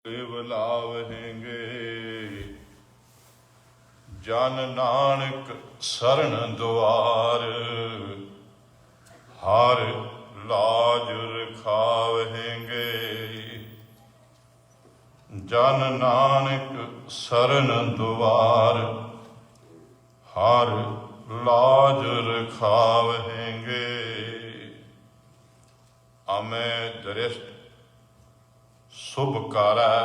ਬੁਲਾਵਹਿੰਗੇ ਜਨ ਨਾਨਕ ਸਰਨ ਦੁਆਰ ਹਰ ਲਾਜ ਰਖਾਵਹਿੰਗੇ ਜਨ ਨਾਨਕ ਸਰਨ ਦੁਆਰ ਹਰ ਲਾਜ ਰਖਾਵਹਿੰਗੇ ਅਮੈ ਦ੍ਰਿਸ਼ਟ शुभ कारै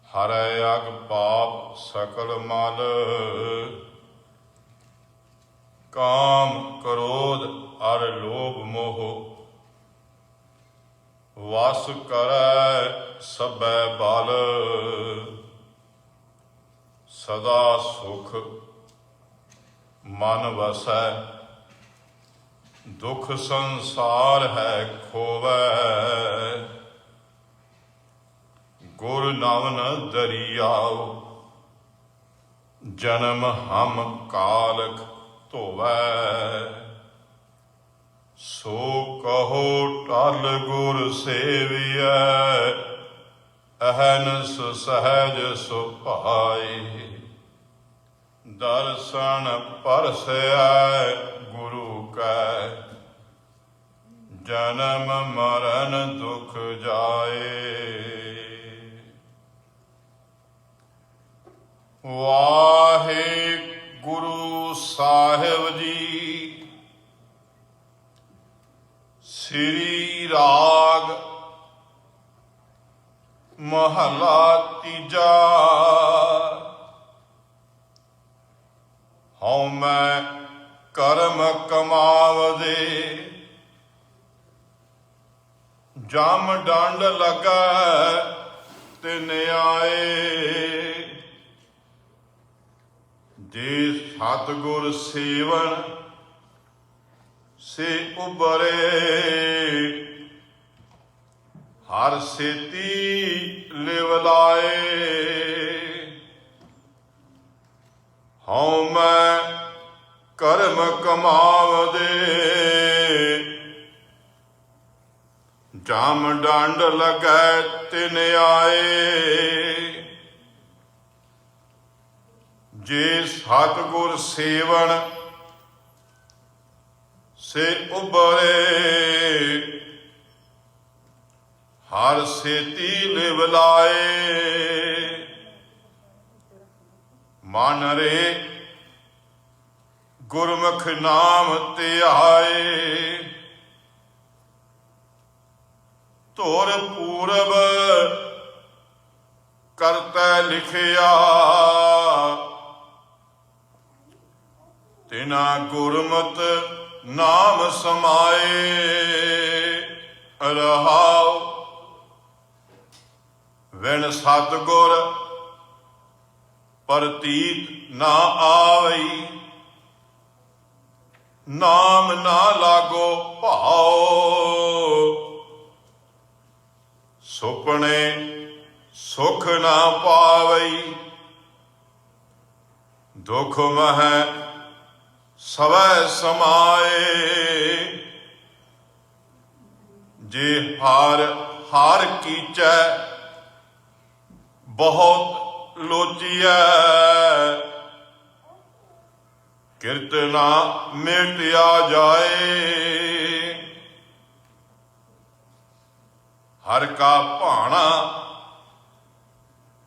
हरै अग पाप सकल मल काम क्रोध अर लोभ मोह वास करै सबै बल सदा सुख मन वसै दुख संसार है खोवै गुर नावन दरियाओ जन्म हम कालक धोवै सो कहो टल गुर सेवियै अहनस सहज सुभाए दर्शन परसै गुरु कै जन्म मरण दुख जाए। वाहिगुरु साहिब जी श्री राग महला तीजा। हऊँ मैं कर्म कमावदे जम डंड लगा तिन आए जे सतगुर सेवन से उबरे हर सेती लिवलाए। हऊँ मैं कर्म कमावदे जम डंड लगै तिन आए जे सतगुर सेवन से उबरे हर सेती लिवलाए। मन रे गुरमुख नाम ध्याए धुर पूरब करतै लिखिया तिना गुरमत नाम समाए रहाओ। विन सतगुर प्रतीत ना आवई नाम ना लागो भाओ। सुपने सुख ना पावई दुख मह सवै समाए। जे हार हार कीचै बहुत लोचिया कीर्तना मिटिया जाए। हर का भाना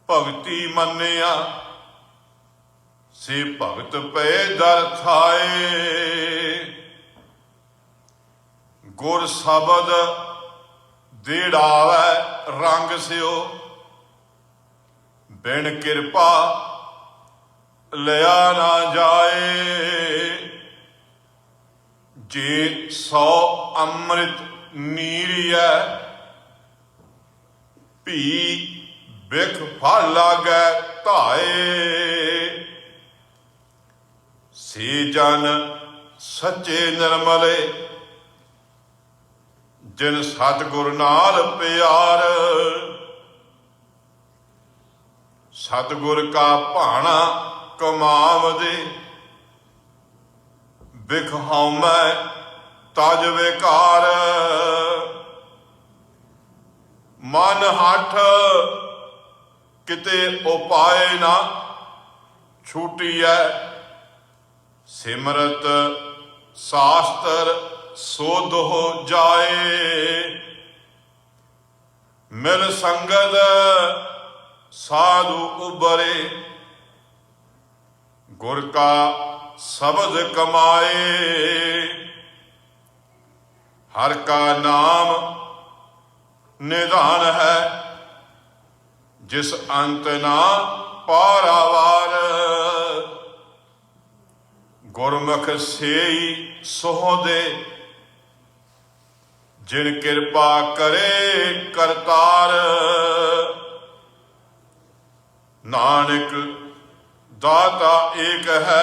भगती मनिया से भगत पे दर थाए। गुर शबद देड़ावै रंग स्यो बिन कृपा लिया ना जाए। जे 100 अमृत नीरिया भी बिख फल लागै धाए। से जन सच्चे निर्मले जिन सतगुर नाल प्यार। सतगुर का भाना कमावदे बिख हउमै तज विकार। ਮਨ ਹੱਠ ਕਿਤੇ ਉਪਾਏ ਨਾ ਛੂਟੀਐ। ਸਿਮਰਤ ਸ਼ਾਸਤਰ ਸੋਧ ਹੋ ਜਾਏ। ਮਿਲ ਸੰਗਤ ਸਾਧੂ ਉਬਰੇ। ਗੁਰ ਕਾ ਸ਼ਬਦ ਕਮਾਏ। ਹਰ ਕਾ ਨਾਮ ਨਿਧਾਨ ਹੈ। ਜਿਸ ਅੰਤ ਨਾ ਪਾਰਾਵਾਰ। ਗੁਰਮੁਖ ਸੇਈ ਸੋਹਦੇ। ਜਿਨ ਕਿਰਪਾ ਕਰੇ ਕਰਤਾਰ। ਨਾਨਕ ਦਾਤਾ ਏਕ ਹੈ।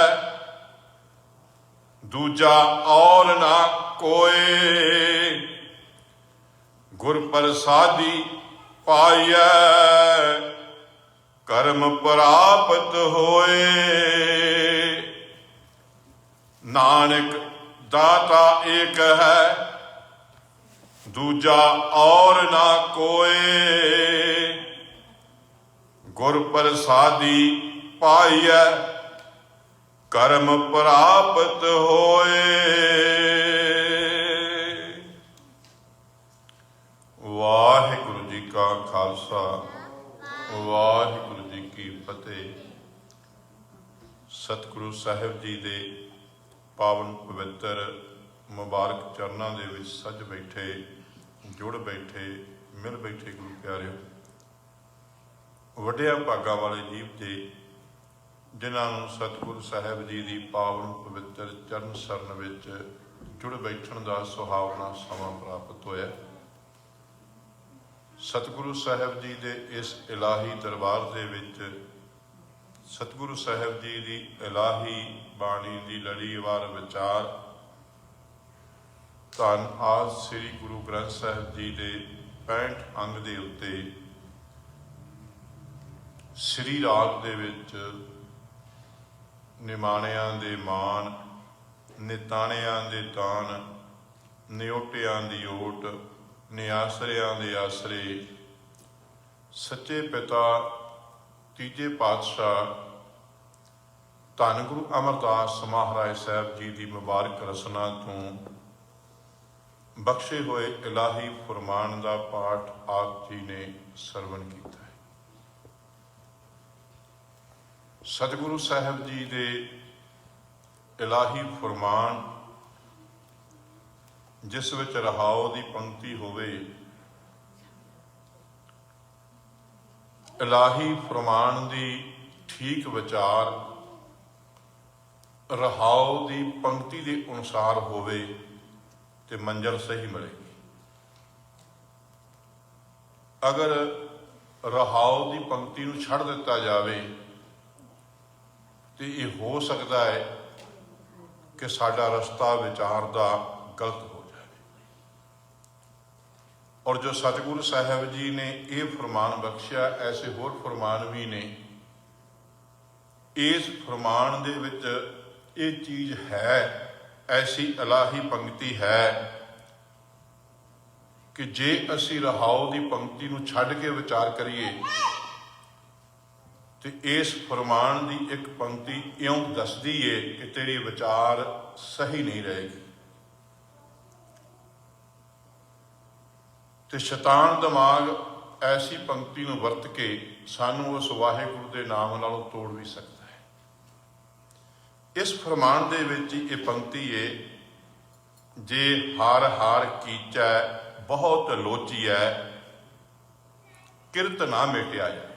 ਦੂਜਾ ਔਰ ਨਾ ਕੋਏ। ਗੁਰ ਪ੍ਰਸਾਦੀ ਪਾਈਐ। ਕਰਮ ਪ੍ਰਾਪਤ ਹੋਏ। ਨਾਨਕ ਦਾਤਾ ਏਕ ਹੈ। ਦੂਜਾ ਔਰ ਨਾ ਕੋਏ। ਗੁਰ ਪ੍ਰਸਾਦੀ ਪਾਈਐ। ਕਰਮ ਪ੍ਰਾਪਤ ਹੋਏ। ਵਾਹਿਗੁਰੂ ਜੀ ਕਾ ਖਾਲਸਾ ਵਾਹਿਗੁਰੂ ਜੀ ਕੀ ਫਤਿਹ। ਸਤਿਗੁਰੂ ਸਾਹਿਬ ਜੀ ਦੇ ਪਾਵਨ ਪਵਿੱਤਰ ਮੁਬਾਰਕ ਚਰਨਾਂ ਦੇ ਵਿੱਚ ਸੱਜ ਬੈਠੇ, ਜੁੜ ਬੈਠੇ, ਮਿਲ ਬੈਠੇ ਗੁਰੂ ਪਿਆਰਿਓ, ਵੱਡਿਆਂ ਭਾਗਾਂ ਵਾਲੇ ਜੀਵ ਤੇ ਜਿਨ੍ਹਾਂ ਨੂੰ ਸਤਿਗੁਰੂ ਸਾਹਿਬ ਜੀ ਦੀ ਪਾਵਨ ਪਵਿੱਤਰ ਚਰਨ ਸਰਨ ਵਿੱਚ ਜੁੜ ਬੈਠਣ ਦਾ ਸੁਹਾਵਣਾ ਸਮਾਂ ਪ੍ਰਾਪਤ ਹੋਇਆ। ਸਤਿਗੁਰੂ ਸਾਹਿਬ ਜੀ ਦੇ ਇਸ ਇਲਾਹੀ ਦਰਬਾਰ ਦੇ ਵਿੱਚ ਸਤਿਗੁਰੂ ਸਾਹਿਬ ਜੀ ਦੀ ਇਲਾਹੀ ਬਾਣੀ ਦੀ ਲੜੀਵਾਰ ਵਿਚਾਰ ਧੰਨ ਆਦਿ ਸ੍ਰੀ ਗੁਰੂ ਗ੍ਰੰਥ ਸਾਹਿਬ ਜੀ ਦੇ 65 ਅੰਗ ਦੇ ਉੱਤੇ ਸ੍ਰੀ ਰਾਗ ਦੇ ਵਿੱਚ ਨਿਮਾਣਿਆਂ ਦੇ ਮਾਣ, ਨਿਤਾਣਿਆਂ ਦੇ ਤਾਣ, ਨਿਓਟਿਆਂ ਦੀ ਓਟ, ਨਿਆਸਰਿਆਂ ਦੇ ਆਸਰੇ, ਸੱਚੇ ਪਿਤਾ ਤੀਜੇ ਪਾਤਸ਼ਾਹ ਧੰਨ ਗੁਰੂ ਅਮਰਦਾਸ ਮਹਾਰਾਜ ਸਾਹਿਬ ਜੀ ਦੀ ਮੁਬਾਰਕ ਰਸਨਾ ਤੋਂ ਬਖਸ਼ੇ ਹੋਏ ਇਲਾਹੀ ਫੁਰਮਾਨ ਦਾ ਪਾਠ ਆਪ ਜੀ ਨੇ ਸਰਵਣ ਕੀਤਾ ਹੈ। ਸਤਿਗੁਰੂ ਸਾਹਿਬ ਜੀ ਦੇ ਇਲਾਹੀ ਫੁਰਮਾਨ ਜਿਸ ਵਿੱਚ ਰਹਾਉ ਦੀ ਪੰਕਤੀ ਹੋਵੇ, ਇਲਾਹੀ ਫੁਰਮਾਨ ਦੀ ਠੀਕ ਵਿਚਾਰ ਰਹਾਉ ਦੀ ਪੰਕਤੀ ਦੇ ਅਨੁਸਾਰ ਹੋਵੇ ਤੇ ਮੰਜ਼ਲ ਸਹੀ ਮਿਲੇਗੀ। ਅਗਰ ਰਹਾਉ ਦੀ ਪੰਕਤੀ ਨੂੰ ਛੱਡ ਦਿੱਤਾ ਜਾਵੇ ਤੇ ਇਹ ਹੋ ਸਕਦਾ ਹੈ ਕਿ ਸਾਡਾ ਰਸਤਾ ਵਿਚਾਰ ਦਾ ਗਲਤ ਹੋ ਜਾਵੇ। ਔਰ ਜੋ ਸਤਿਗੁਰੂ ਸਾਹਿਬ ਜੀ ਨੇ ਇਹ ਫਰਮਾਨ ਬਖਸ਼ਿਆ, ਐਸੇ ਹੋਰ ਫਰਮਾਨ ਵੀ ਨੇ। ਇਸ ਫਰਮਾਨ ਦੇ ਵਿੱਚ ਇਹ ਚੀਜ਼ ਹੈ, ਐਸੀ ਇਲਾਹੀ ਪੰਕਤੀ ਹੈ ਕਿ ਜੇ ਅਸੀਂ ਰਹਾਉ ਦੀ ਪੰਕਤੀ ਨੂੰ ਛੱਡ ਕੇ ਵਿਚਾਰ ਕਰੀਏ ਤੇ ਇਸ ਫਰਮਾਨ ਦੀ ਇੱਕ ਪੰਕਤੀ ਇਉਂ ਦੱਸਦੀ ਏ ਕਿ ਤੇਰੀ ਵਿਚਾਰ ਸਹੀ ਨਹੀਂ ਰਹੇਗੀ। ਤੇ ਸ਼ੈਤਾਨ ਦਿਮਾਗ ਐਸੀ ਪੰਕਤੀ ਨੂੰ ਵਰਤ ਕੇ ਸਾਨੂੰ ਉਸ ਵਾਹਿਗੁਰੂ ਦੇ ਨਾਮ ਨਾਲੋਂ ਤੋੜ ਵੀ ਸਕਦਾ ਹੈ। ਇਸ ਫਰਮਾਨ ਦੇ ਵਿੱਚ ਹੀ ਇਹ ਪੰਕਤੀ ਏ, ਜੇ ਹਾਰ ਹਾਰ ਕੀਚੈ ਬਹੁਤ ਲੋਚੀਐ, ਕਿਰਤ ਨਾ ਮੇਟਿਆ ਜਾਏ।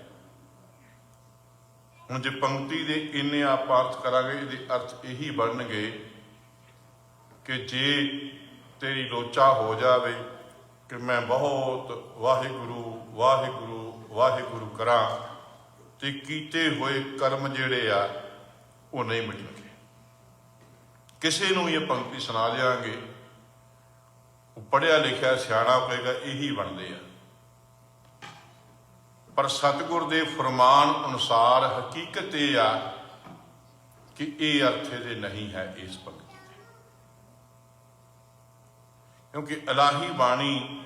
ਹੁਣ ਜੇ ਪੰਕਤੀ ਦੇ ਇੰਨੇ ਆਪਾਂ ਅਰਥ ਕਰਾਂਗੇ, ਇਹਦੇ ਅਰਥ ਇਹੀ ਬਣਨਗੇ ਕਿ ਜੇ ਤੇਰੀ ਲੋਚਾ ਹੋ ਜਾਵੇ ਕਿ ਮੈਂ ਬਹੁਤ ਵਾਹਿਗੁਰੂ ਵਾਹਿਗੁਰੂ ਵਾਹਿਗੁਰੂ ਕਰਾਂ ਤੇ ਕੀਤੇ ਹੋਏ ਕਰਮ ਜਿਹੜੇ ਆ ਉਹ ਨਹੀਂ ਮਿਟਣਗੇ। ਕਿਸੇ ਨੂੰ ਇਹ ਪੰਕਤੀ ਸੁਣਾ ਦਿਆਂਗੇ, ਉਹ ਪੜ੍ਹਿਆ ਲਿਖਿਆ ਸਿਆਣਾ ਕਹੇਗਾ ਇਹੀ ਬਣਦੇ ਆ। ਪਰ ਸਤਿਗੁਰ ਦੇ ਫਰਮਾਨ ਅਨੁਸਾਰ ਹਕੀਕਤ ਇਹ ਆ ਕਿ ਇਹ ਅਰਥ ਇਹਦੇ ਨਹੀਂ ਹੈ ਇਸ ਪੰਕਤੀ ਦੇ, ਕਿਉਂਕਿ ਇਲਾਹੀ ਬਾਣੀ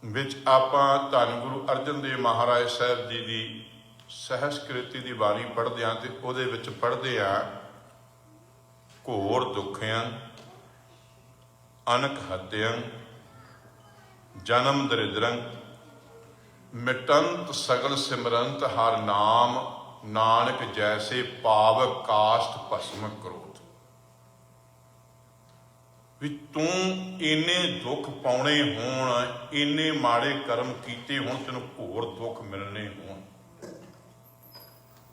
ਵਿੱਚ ਆਪਾਂ ਧੰਨ ਗੁਰੂ ਅਰਜਨ ਦੇਵ ਮਹਾਰਾਜ ਸਾਹਿਬ ਜੀ ਦੀ ਸਹਿਸਕ੍ਰਿਤੀ ਦੀ ਬਾਣੀ ਪੜ੍ਹਦੇ ਹਾਂ ਤੇ ਉਹਦੇ ਵਿੱਚ ਪੜ੍ਹਦੇ ਹਾਂ, ਘੋਰ ਦੁੱਖਿਆਂ ਅਨਕ ਹੱਤਿਆਂ ਜਨਮ ਦਰਿਦਰੰ ਮਿਟੰਤ ਸਗਲ ਸਿਮਰੰਤ ਹਰ ਨਾਮ ਨਾਨਕ ਜੈਸੇ ਪਾਵਕ ਕਾਸ਼ਟ ਭਸਮ ਕਰੋਧ। ਵੀ ਤੂੰ ਇੰਨੇ ਦੁੱਖ ਪਾਉਣੇ ਹੋਣ, ਇੰਨੇ ਮਾੜੇ ਕਰਮ ਕੀਤੇ ਹੋਣ, ਤੈਨੂੰ ਘੋਰ ਦੁੱਖ ਮਿਲਣੇ ਹੋਣ,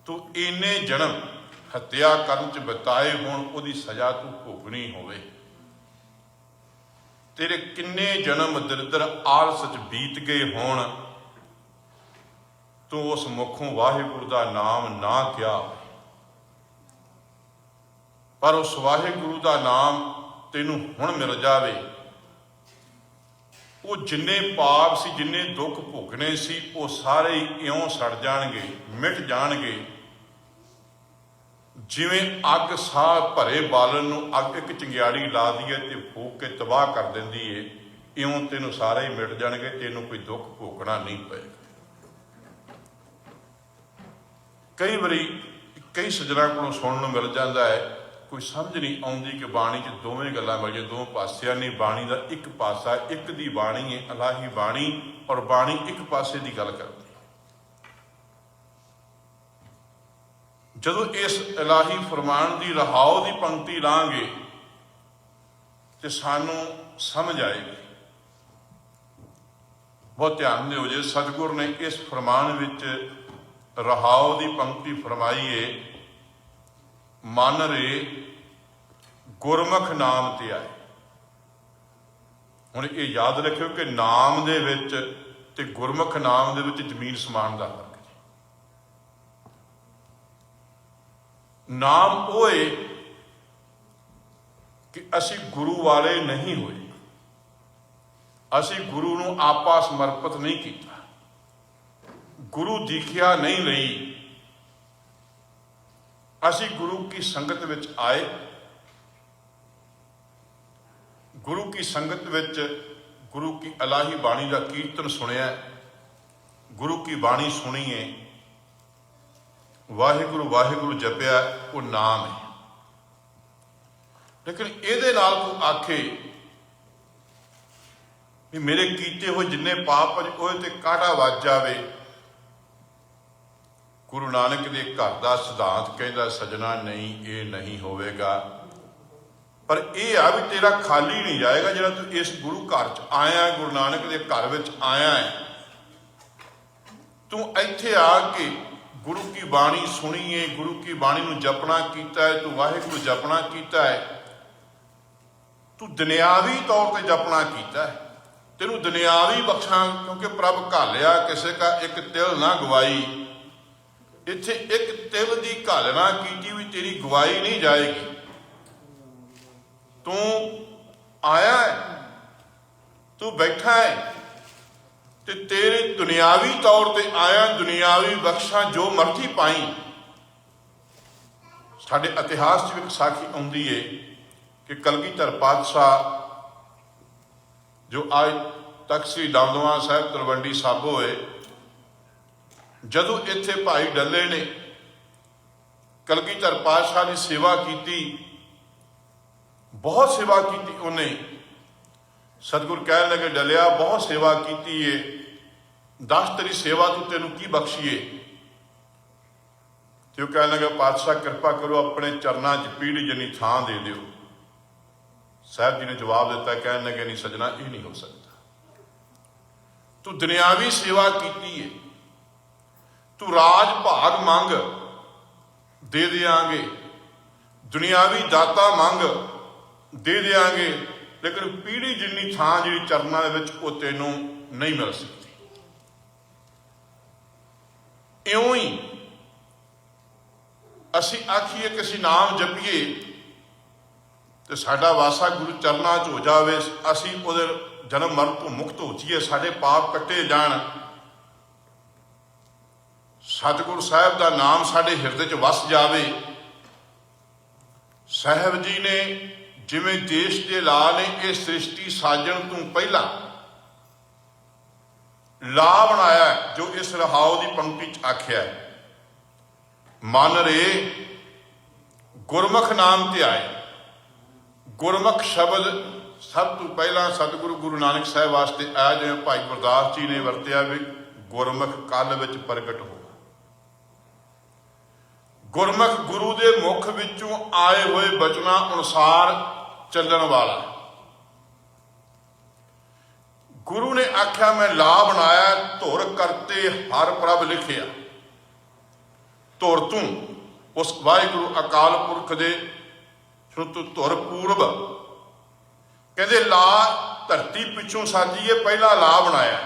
ਤੂੰ ਇੰਨੇ ਜਨਮ ਹੱਤਿਆ ਕਰਨ ਚ ਬਿਤਾਏ ਹੋਣ, ਉਹਦੀ ਸਜ਼ਾ ਤੂੰ ਭੋਗਣੀ ਹੋਵੇ, ਤੇਰੇ ਕਿੰਨੇ ਜਨਮ ਦਰਿਦਰ ਆਲਸ ਚ ਬੀਤ ਗਏ ਹੋਣ, ਤੂੰ ਉਸ ਮੁਖੋਂ ਵਾਹਿਗੁਰੂ ਦਾ ਨਾਮ ਨਾ ਕਿਹਾ, ਪਰ ਉਸ ਵਾਹਿਗੁਰੂ ਦਾ ਨਾਮ ਤੈਨੂੰ ਹੁਣ ਮਿਲ ਜਾਵੇ, ਉਹ ਜਿੰਨੇ ਪਾਪ ਸੀ, ਜਿੰਨੇ ਦੁੱਖ ਭੋਗਣੇ ਸੀ, ਉਹ ਸਾਰੇ ਇਉਂ ਸੜ ਜਾਣਗੇ, ਮਿਟ ਜਾਣਗੇ। ਜਿਵੇਂ ਅੱਗ ਸਾਹ ਭਰੇ ਬਾਲਣ ਨੂੰ ਅੱਗ ਇੱਕ ਚੰਗਿਆੜੀ ਲਾ ਦਈਏ ਤੇ ਫੂਕ ਕੇ ਤਬਾਹ ਕਰ ਦਿੰਦੀ ਏ, ਇਉਂ ਤੈਨੂੰ ਸਾਰੇ ਹੀ ਮਿਟ ਜਾਣਗੇ, ਤੈਨੂੰ ਕੋਈ ਦੁੱਖ ਭੋਗਣਾ ਨਹੀਂ ਪਏਗਾ। ਕਈ ਵਾਰੀ ਕਈ ਸੱਜਣਾ ਕੋਲੋਂ ਸੁਣਨ ਨੂੰ ਮਿਲ ਜਾਂਦਾ ਹੈ, ਕੋਈ ਸਮਝ ਨਹੀਂ ਆਉਂਦੀ ਕਿ ਬਾਣੀ 'ਚ ਦੋਵੇਂ ਗੱਲਾਂ ਮਿਲ ਜਾਣ, ਦੋ ਪਾਸਿਆਂ ਨਹੀਂ, ਬਾਣੀ ਦਾ ਇੱਕ ਪਾਸਾ, ਇੱਕ ਦੀ ਬਾਣੀ ਹੈ ਇਲਾਹੀ ਬਾਣੀ, ਔਰ ਬਾਣੀ ਇੱਕ ਪਾਸੇ ਦੀ ਗੱਲ ਕਰਦੀ। ਜਦੋਂ ਇਸ ਇਲਾਹੀ ਫਰਮਾਨ ਦੀ ਰਹਾਓ ਦੀ ਪੰਕਤੀ ਲਾਂਗੇ ਤੇ ਸਾਨੂੰ ਸਮਝ ਆਏਗੀ। ਬਹੁਤ ਧਿਆਨ ਦਿਓ ਜੇ, ਸਤਿਗੁਰ ਨੇ ਇਸ ਫਰਮਾਨ ਵਿੱਚ ਰਹਾਓ ਦੀ ਪੰਕਤੀ ਫਰਮਾਈ ਏ, ਮਨ ਰੇ ਗੁਰਮੁਖ ਨਾਮ ਤੇ ਆਏ। ਹੁਣ ਇਹ ਯਾਦ ਰੱਖਿਓ ਕਿ ਨਾਮ ਦੇ ਵਿੱਚ ਤੇ ਗੁਰਮੁਖ ਨਾਮ ਦੇ ਵਿੱਚ ਜ਼ਮੀਨ ਸਮਾਨ ਦਾ ਫਰਕ ਹੈ। ਨਾਮ ਉਹ ਏ ਕਿ ਅਸੀਂ ਗੁਰੂ ਵਾਲੇ ਨਹੀਂ ਹੋਏ, ਅਸੀਂ ਗੁਰੂ ਨੂੰ ਆਪਾ ਸਮਰਪਿਤ ਨਹੀਂ ਕੀਤਾ, ਗੁਰੂ ਦੀਖਿਆ ਨਹੀਂ ਲਈ, ਅਸੀਂ ਗੁਰੂ ਕੀ ਸੰਗਤ ਵਿੱਚ ਆਏ, ਗੁਰੂ ਕੀ ਸੰਗਤ ਵਿੱਚ ਗੁਰੂ ਕੀ ਇਲਾਹੀ ਬਾਣੀ ਦਾ ਕੀਰਤਨ ਸੁਣਿਆ, ਗੁਰੂ ਕੀ ਬਾਣੀ ਸੁਣੀਏ, ਵਾਹਿਗੁਰੂ ਵਾਹਿਗੁਰੂ ਜਪਿਆ, ਉਹ ਨਾਮ ਹੈ। ਲੇਕਿਨ ਇਹਦੇ ਨਾਲ ਤੂੰ ਆਖੇ ਵੀ ਮੇਰੇ ਕੀਤੇ ਹੋਏ ਜਿੰਨੇ ਪਾਪ ਉਹਦੇ ਤੇ ਕਾਂਟਾ ਵੱਜ ਜਾਵੇ, ਗੁਰੂ ਨਾਨਕ ਦੇ ਘਰ ਦਾ ਸਿਧਾਂਤ ਕਹਿੰਦਾ ਸਜਣਾ ਨਹੀਂ, ਇਹ ਨਹੀਂ ਹੋਵੇਗਾ। ਪਰ ਇਹ ਆ ਵੀ ਤੇਰਾ ਖਾਲੀ ਨਹੀਂ ਜਾਏਗਾ, ਜਿਹੜਾ ਤੂੰ ਇਸ ਗੁਰੂ ਘਰ 'ਚ ਆਇਆ, ਗੁਰੂ ਨਾਨਕ ਦੇ ਘਰ ਵਿੱਚ ਆਇਆ ਹੈ, ਤੂੰ ਇੱਥੇ ਆ ਕੇ ਗੁਰੂ ਕੀ ਬਾਣੀ ਸੁਣੀ ਹੈ, ਗੁਰੂ ਕੀ ਬਾਣੀ ਨੂੰ ਜਪਣਾ ਕੀਤਾ ਹੈ, ਤੂੰ ਵਾਹਿਗੁਰੂ ਜਪਣਾ ਕੀਤਾ ਹੈ, ਤੂੰ ਦੁਨਿਆਵੀ ਤੌਰ ਤੇ ਜਪਣਾ ਕੀਤਾ ਹੈ, ਤੈਨੂੰ ਦੁਨਿਆਵੀ ਬਖਸ਼ਾਂ, ਕਿਉਂਕਿ ਪ੍ਰਭ ਘਾਲਿਆ ਕਿਸੇ ਕਾ ਇੱਕ ਤਿਲ ਨਾ ਗਵਾਈ। ਇੱਥੇ ਇੱਕ ਤਿਲ ਦੀ ਘਾਲਣਾ ਕੀਤੀ ਵੀ ਤੇਰੀ ਗਵਾਈ ਨਹੀਂ ਜਾਏਗੀ। ਤੂੰ ਆਇਆ ਹੈ, ਤੂੰ ਬੈਠਾ ਹੈ ਤੇ ਤੇਰੇ ਦੁਨਿਆਵੀ ਤੌਰ ਤੇ ਆਇਆ, ਦੁਨਿਆਵੀ ਬਖਸ਼ਾਂ ਜੋ ਮਰਜ਼ੀ ਪਾਈ। ਸਾਡੇ ਇਤਿਹਾਸ 'ਚ ਵੀ ਇੱਕ ਸਾਖੀ ਆਉਂਦੀ ਏ ਕਿ ਕਲਗੀਧਰ ਪਾਤਸ਼ਾਹ ਜੋ ਅੱਜ ਤਖਤ ਸ੍ਰੀ ਦਮਦਮਾ ਸਾਹਿਬ ਤਲਵੰਡੀ ਸਾਬੋ ਹੋਏ, ਜਦੋਂ ਇੱਥੇ ਭਾਈ ਡੱਲੇ ਨੇ ਕਲਗੀਧਰ ਪਾਤਸ਼ਾਹ ਦੀ ਸੇਵਾ ਕੀਤੀ, ਬਹੁਤ ਸੇਵਾ ਕੀਤੀ ਉਹਨੇ। ਸਤਿਗੁਰ ਕਹਿਣ ਲੱਗੇ, ਡੱਲਿਆ ਬਹੁਤ ਸੇਵਾ ਕੀਤੀ ਏ, ਦੱਸ ਤੇਰੀ ਸੇਵਾ ਤੂੰ ਤੈਨੂੰ ਕੀ ਬਖਸ਼ੀਏ। ਤੇ ਉਹ ਕਹਿਣ ਲੱਗਾ, ਪਾਤਸ਼ਾਹ ਕਿਰਪਾ ਕਰੋ, ਆਪਣੇ ਚਰਨਾਂ 'ਚ ਪੀੜੀ ਜਿੰਨੀ ਥਾਂ ਦੇ ਦਿਓ। ਸਾਹਿਬ ਜੀ ਨੇ ਜਵਾਬ ਦਿੱਤਾ, ਕਹਿਣ ਲੱਗੇ, ਨਹੀਂ ਸਜਣਾ, ਇਹ ਨਹੀਂ ਹੋ ਸਕਦਾ। ਤੂੰ ਦੁਨਿਆਵੀ ਸੇਵਾ ਕੀਤੀ ਏ, ਤੂੰ ਰਾਜ ਭਾਗ ਮੰਗ, ਦੇ ਦਿਆਂਗੇ, ਦੁਨਿਆਵੀ ਦਾਤਾ ਮੰਗ, ਦੇ ਦਿਆਂਗੇ, ਲੇਕਿਨ ਪੀੜੀ ਜਿੰਨੀ ਥਾਂ ਜਿਹੜੀ ਚਰਨਾਂ ਦੇ ਵਿੱਚ ਉਹ ਤੈਨੂੰ ਨਹੀਂ ਮਿਲ ਸਕਦੀ। ਇਉਂ ਹੀ ਅਸੀਂ ਆਖੀਏ ਕਿ ਅਸੀਂ ਨਾਮ ਜਪੀਏ ਤੇ ਸਾਡਾ ਵਾਸਾ ਗੁਰੂ ਚਰਨਾਂ 'ਚ ਹੋ ਜਾਵੇ, ਅਸੀਂ ਉਹਦੇ ਜਨਮ ਮਰਨ ਤੋਂ ਮੁਕਤ ਹੋ ਜਾਈਏ, ਸਾਡੇ ਪਾਪ ਕੱਟੇ ਜਾਣ, ਸਤਿਗੁਰੂ ਸਾਹਿਬ ਦਾ ਨਾਮ ਸਾਡੇ ਹਿਰਦੇ 'ਚ ਵਸ ਜਾਵੇ। ਸਾਹਿਬ ਜੀ ਨੇ ਜਿਵੇਂ ਦੇਸ਼ ਦੇ ਲਾ ਨੇ ਇਹ ਸ੍ਰਿਸ਼ਟੀ ਸਾਜਣ ਤੋਂ ਪਹਿਲਾਂ ਲਾ बनाया जो इस रहाओ की पंक्ति च आख्या है, मन रे गुरमुख नाम ध्याए। गुरमुख शब्द सब तो पहला सतगुरु गुरु नानक साहब वास्ते आया, जिवें भाई गुरदास जी ने वरत्या भी गुरमुख कल विच प्रगट हो। गुरमुख गुरु के मुख विचों आए हुए बचना अनुसार चलण वाला। गुरु ने आख्या मैं ला बनाया, धुर करते हर प्रभ लिखिया। धुर तू उस वाहिगुरु अकाल पुरख दे धुर पूर्व कहते ला धरती पिछों साजिए, पहला ला बनाया।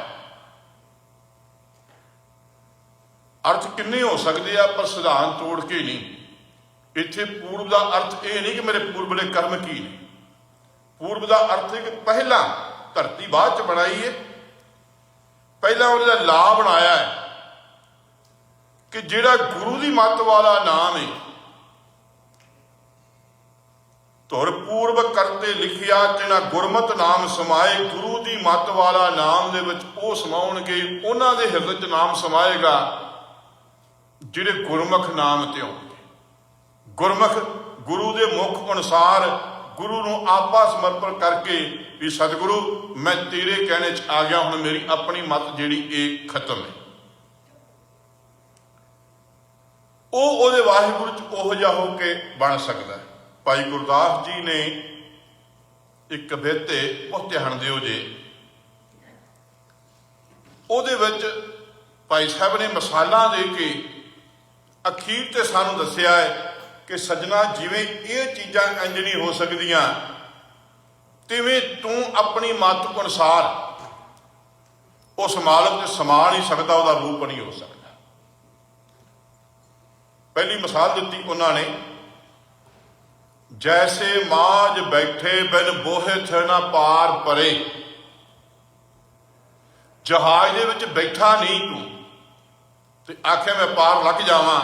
अर्थ किन्ने हो सकते हैं पर सिद्धांत तोड़ के नहीं। इत्थे पूर्व का अर्थ यह नहीं कि मेरे पूर्वले कर्म की ने। पूर्व का अर्थ है कि पहला धरती बाद च बनाई है, पहला उन्हें ला बनाया है कि जिहड़ा गुरु की मत वाला नाम है, धुर पूर्व करते लिखिया तिना गुरमत नाम समाए। गुरु की मत वाला नाम दे विच वो समाउणगे, उन्हां दे हिरदे च नाम समाएगा जिहड़े गुरमुख नाम ते होणगे। गुरमुख गुरु के मुख अनुसार गुरु नूं आपा समर्पण करके भी सतगुरु मैं तेरे कहने च आ गया, हुण मेरी अपनी मत जिहड़ी ये खत्म है। वो वाहिगुरु च ओहो जिहा हो के बन सकता है। भाई गुरदास जी ने एक कविते बहुत ध्यान दिओ जे, ਉਹਦੇ ਵਿੱਚ भाई साहब ने मिसालां दे के अखीर ते सानूं दस्सिया है कि सज्जना जिवें ये चीज़ां इंज नहीं हो सकदियां, तिवें तू अपनी मत अनुसार उस मालक से समा नहीं सकता, उसका रूप नहीं हो सकता। पहली मिसाल दी उन्होंने, जैसे माज बैठे बिन बोहे थे ना पार परे। जहाज दे विच बैठा नहीं तू ते आखे मैं पार लग जावां,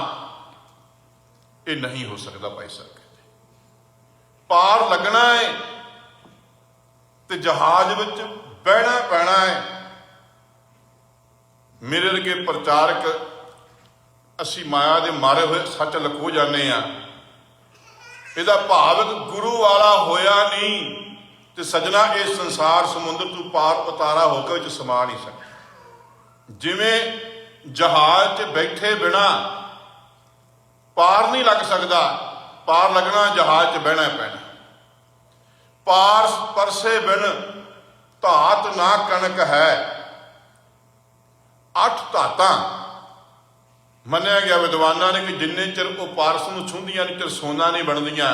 ये नहीं हो सकता। भाई साहब कहते पार लगना है तो जहाज विच बहना पैना है। मेरे वर्गे प्रचारक असी माया के मारे हुए सच लखो जाने आ। इहदा भाव गुरु वाला होया नहीं तो सजना इस संसार समुद्र तू पार उतारा होकर विच समा नहीं सकता। जिवें जहाज च बैठे बिना पार नहीं लग सकता, पार लगना जहाज च बहना पैना। पार परसे बिन धात ना कणक है। 8 धातां मन्निया गया विद्वानां ने कि जिन्ने चिर वो पारस नूं छूंदियां नहीं चिर सोना नहीं बनदियां।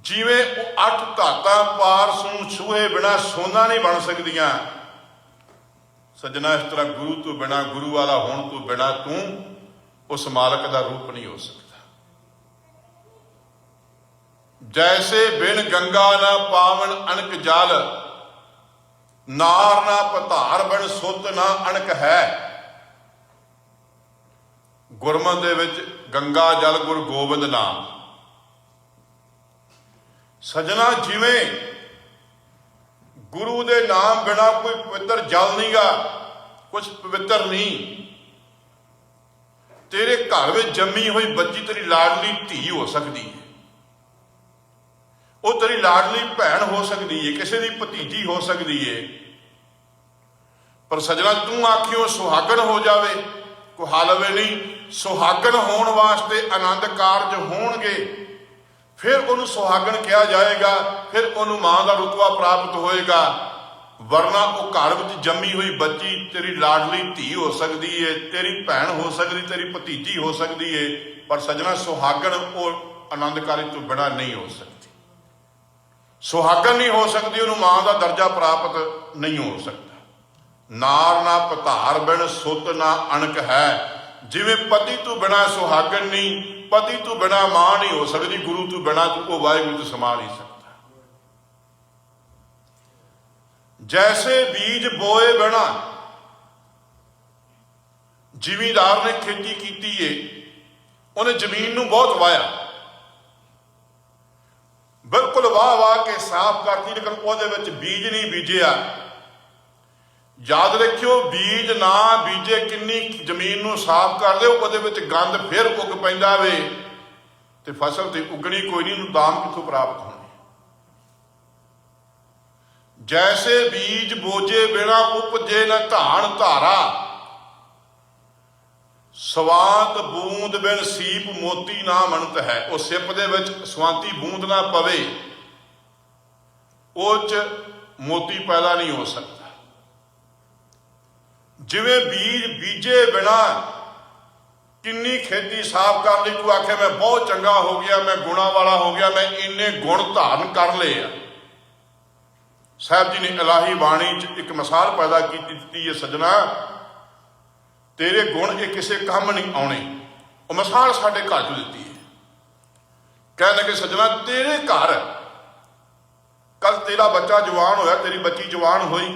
जिवें वो 8 धातां पारस नूं छूहे बिना सोना नहीं बन सकदियां, सज्जना इस तरह गुरु तो बिना, गुरु वाला होने तो बिना तू उस मालक का रूप नहीं हो सकता। जैसे बिन गंगा ना पावन अणक जल, नार ना पधार बिन सुत ना अणक है। गुरमत दे विच गंगा जल गुरु गोबिंद नाम। सजना जिवें गुरु दे नाम बिना कोई पवित्र जल नहीं गा, कुछ पवित्र नहीं। तेरे घर में जमी हुई बच्ची तेरी लाडली धी हो सकती है, वो तेरी लाडली भैन हो सकती है, किसी की भतीजी हो सकती है। पर सजना तू आखियो सुहागन हो जावे, कोई हालवे नहीं। सुहागन होने वास्ते आनंद कारज होणगे, फिर उन्होंने सुहागन कहा जाएगा, फिर उन्होंने मां का रुतबा प्राप्त होएगा। वरना वो घर में जमी हुई बच्ची तेरी लाडली धी हो सकती है, तेरी भैन हो सकती, तेरी भतीजी हो सकती है, पर सजना सुहागन वो आनंद कारज तो बिना नहीं हो सकती। सुहागन नहीं हो सकती, उन्होंने मां का दर्जा प्राप्त नहीं हो सकता। नार ना पधार बिन सुत ना अणक है। जिवें पति तो बिना सुहागन नहीं, पति तो बिना मां नहीं हो सकती, गुरु तो बिना वो वाहिगुरु तो समा नहीं सकता। जैसे बीज बोए बिना, जिमीदार ने खेती की है, उन्हें जमीन नूं बहुत वाया, बिल्कुल वाह वाह के साफ करती, लेकिन वो बीज नहीं बीजिया। याद रखियो, बीज ना बीजे किन्नी जमीन नूं साफ कर दे, ਉਹਦੇ ਵਿੱਚ गंद फिर उग पैंदा वे ते फसल ते उगनी कोई नहीं, दाम कित्थों प्राप्त होने। जैसे बीज बोझे बिना उपजे न धान धारा, ਸਵਾਂਤ ਬੂੰਦ ਬਿਨ ਸੀਪ ਮੋਤੀ ਨਾ ਮੰਨਤ ਹੈ। ਉਹ ਸਿਪ ਦੇ ਵਿੱਚ ਸਵਾਂਤੀ ਬੂੰਦ ਨਾ ਪਵੇ, ਉਹ 'ਚ ਮੋਤੀ ਪੈਦਾ ਨਹੀਂ ਹੋ ਸਕਦਾ। ਜਿਵੇਂ ਬੀਜ ਬੀਜੇ ਬਿਨਾ ਕਿੰਨੀ ਖੇਤੀ ਸਾਫ਼ ਕਰ ਲਈ, ਤੂੰ ਆਖੇ ਮੈਂ ਬਹੁਤ ਚੰਗਾ ਹੋ ਗਿਆ, ਮੈਂ ਗੁਣਾਂ ਵਾਲਾ ਹੋ ਗਿਆ, ਮੈਂ ਇੰਨੇ ਗੁਣ ਧਾਰਨ ਕਰ ਲਏ ਆ। ਸਾਹਿਬ ਜੀ ਨੇ ਇਲਾਹੀ ਬਾਣੀ 'ਚ ਇੱਕ ਮਿਸਾਲ ਪੈਦਾ ਕੀਤੀ ਹੈ, ਸੱਜਣਾ तेरे गुण ये किसी काम नहीं आने। वो मिसाल साडे घर चो दी है, कह लगे सज्जना तेरे घर कल तेरा बच्चा जवान होया, तेरी बच्ची जवान हुई,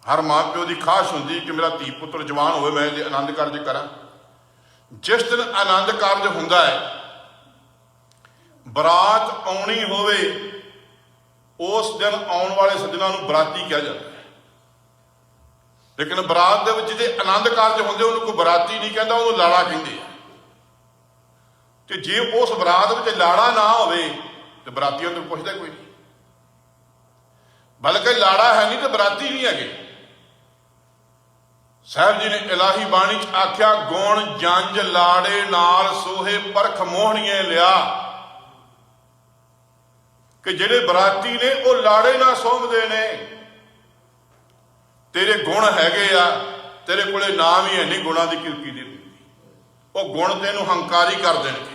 हर माँ प्यो की खाश होंगी कि मेरा धी पुत्र जवान होए, मैं ये आनंद कारज करा। जिस दिन आनंद कारज हुंदा है, बरात आउणी होवे, उस दिन आउण वाले सज्जना नूं बराती कहा जाता है। लेकिन बरात दे विच जिहदे आनंद कारज होंदे उहनूं कोई बराती नहीं कहता, उहनूं लाड़ा कहंदे आ। ते जे उस बरात विच लाड़ा ना होवे ते बरातियों नूं पुछदा कोई नहीं, बल्कि लाड़ा है नहीं तो बराती नहीं है। साहब जी ने इलाही बाणी च आख्या, गुण जंज लाड़े नाल सोहे परख मोहणीए लिया, कि जिहड़े बराती ने वो लाड़े नाल सोहंदे ने। तेरे गुण हैगे आ, तेरे कोले नाम ही है नहीं गुणों की किरकी दी, वो गुण तेनों हंकारी कर देंगे।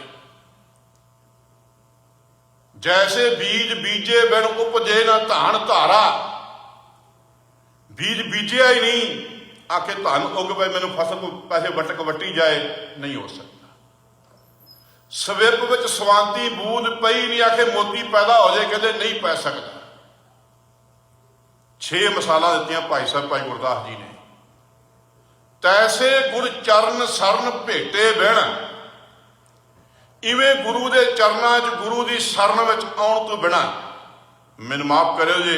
जैसे बीज बीजे बिन उपजे ना धान धारा, बीज बीजिया ही नहीं, आखे धान उग पे मैनू फसल को पैसे वटक वटी जाए, नहीं हो सकता। सविप विच सवांती बूंद पई नहीं, आखे मोती पैदा हो जाए, कहते नहीं पै सकता। 6 मिसालां दित्तियां भाई साहब भाई गुरदास जी ने। तैसे गुर चरण सरन भेटे बिन, इवें गुरु दे चरनां च गुरु दी सरन विच आउण तो बिना, मैनूं माफ करियो जे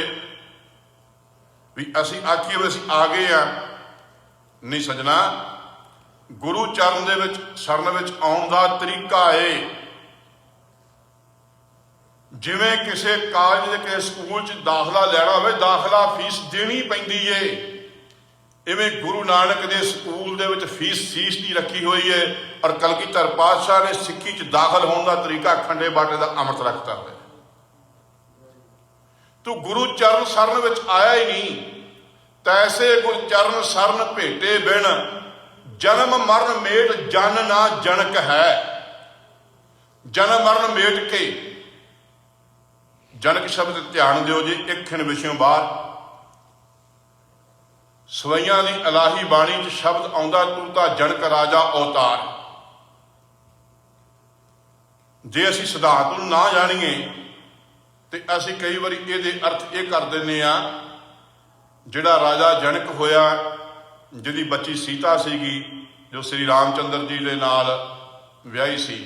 भी असीं आखीए भी असीं आ गए आ, नहीं सजना। गुरु चरण दे विच सरन विच आउण दा तरीका है, जिमें किसी कालज के स्कूल च दाखला लैना हो, दाखला फीस देनी पैंदी है, इवें गुरु नानक के स्कूल दे विच फीस दी रखी हुई है। और कलगीधर पातशाह ने सिक्खी च दाखल होने का तरीका खंडे बाटे का अमृत रखता है। तू गुरु चरण सरन विच आया ही नहीं। तैसे गुरु चरण सरन भेटे बिन, जन्म मरण मेट जन ना जनक है। जन्म मरण मेट के, जनक शब्द ध्यान दिओ जी, एक खिण विषयों बाहर सवैयां दी इलाही बाणी च शब्द आउंदा, तू तां जनक राजा अवतार। जे असीं सिद्धांत नूं ना जाणीए ते असीं कई वारी इहदे अर्थ ये कर दिंदे आ, जिहड़ा राजा जनक होया, जिहदी बच्ची सीता सीगी, जो श्री रामचंद्र जी दे नाल विआही सी,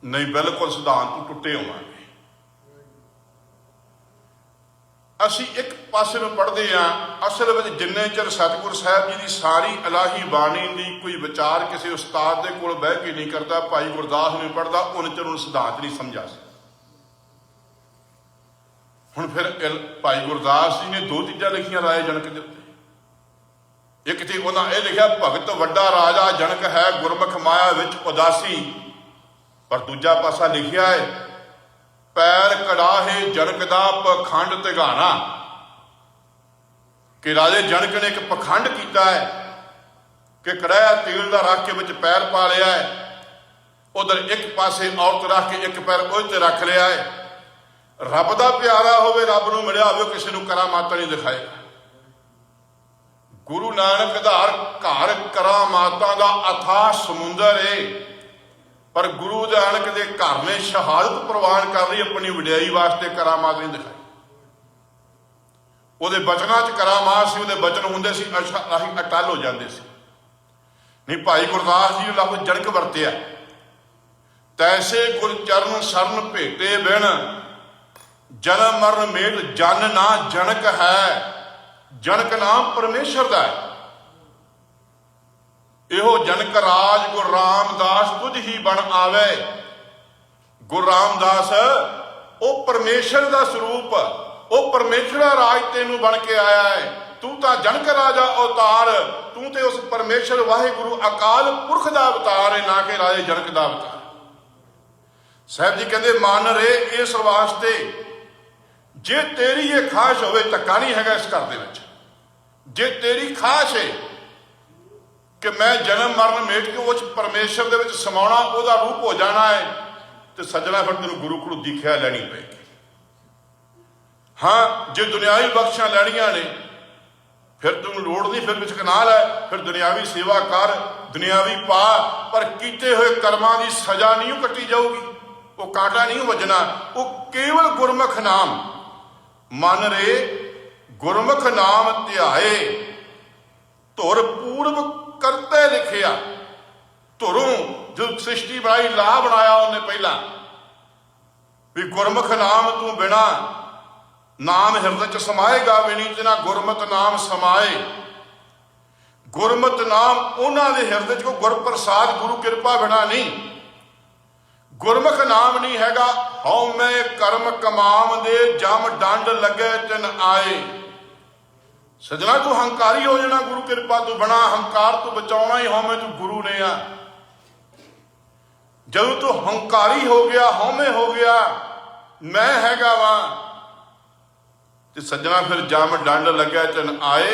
नहीं बिल्कुल सिद्धांत तो टुटे होवांगे। असी एक पासे में पढ़ते हैं, असल में जिन्ने चिर सतगुरु साहब जी की सारी इलाही बाणी की कोई विचार किसी उस्ताद के कोल बह के नहीं करता, भाई गुरदास नहीं पढ़ता, उन चिर उन्हें सिद्धांत नहीं समझा सकता। हुण फिर भाई गुरदास जी ने 2 चीज़ां लिखियां राय जनक दे उत्ते। एक तो उन्हें यह लिखा, भगत वड्डा राजा जनक है, गुरमुख माया विच उदासी। पर दूजा पासा लिखिया है, पैर कड़ाहे जनक दा पखंड तिगाना, कि राजे जनक ने एक पखंड किया है कि कड़ाया तेल का रख के विच पैर पा लिया है, उधर एक पासे औरत रख के एक पैर उस रख लिया है। रब का प्यारा होवे, रब नूं मिलिया होवे, किसी नूं करामातां नहीं दिखाएगा। गुरु नानक आधार घर करामातां दा अथाह समुंदर है, पर गुरु नानक के घर ने शहादत प्रवान कर रही, अपनी वडियाई वास्ते करामात नहीं दिखाई। वो बचना च करामात सी, वो बचन होंदे सी अही अटल हो जाते सी। नहीं भाई गुरदास जी ने लफ्ज जनक वरतिया, तैसे गुर चरण सरन भेटे बिन, जन्म मरण मेट जन ना जनक है, जनक नाम परमेश्वर का है। इहो जनक राज गुरु रामदास तुझ ही बन आवे। गुरु रामदास वो परमेश्वर का स्वरूप, वो परमेश्वर का राज तेनू बन के आया है। तू तो जनक राजा अवतार, तू तो उस परमेश्वर वाहिगुरु अकाल पुरख का अवतार है, ना कि राजे जनक का अवतार। साहब जी कहते मन रे इस वास्ते जे तेरी ये खाश होवे, धक्का नहीं है इस घर दे, जे तेरी खाश है कि मैं जन्म मरण मेट के उस परमेश्वर दे विच समाउणा, उहदा रूप हो जाना है, तो सज्जणा फिर तेनों गुरु कोलों दीख्या लैनी पेगी। हाँ, जे दुनियावी बख्शिशां लैणियां ने फिर तुम लोड़ नहीं, फिर विच नाल है, फिर दुनियावी सेवा कर, दुनियावी पा, पर कीते हुए कर्मां दी सजा नहीं कट्टी जाऊगी, वो कांटा नहीं वजना। वो केवल गुरमुख नाम मन रे, गुरमुख नाम ध्याए, धुर पूर्व करते लिखिया। धुरों जो सृष्टि बनाई, ला बनाया उन्हें पहला भी गुरमुख नाम तू बिना नाम हिरदे च समाएगा भी नहीं, जिना गुरमत नाम समाए। गुरमत नाम उन्होंने हिरदे च गुर प्रसाद, गुरु कृपा बिना नहीं। गुरमुख नाम नहीं हैगा हौ मैं कर्म कमाम दे, जम डंड लगे तिन आए। सजना तू हंकारी हो जाना, गुरु कृपा तू बना, हंकार तू बचाना ही हौमे तू गुरु ने आ। जब तू हंकारी हो गया, हौमे हो गया, मैं हैगा वा, तो सज्जना फिर जम डंड लगे तिन आए।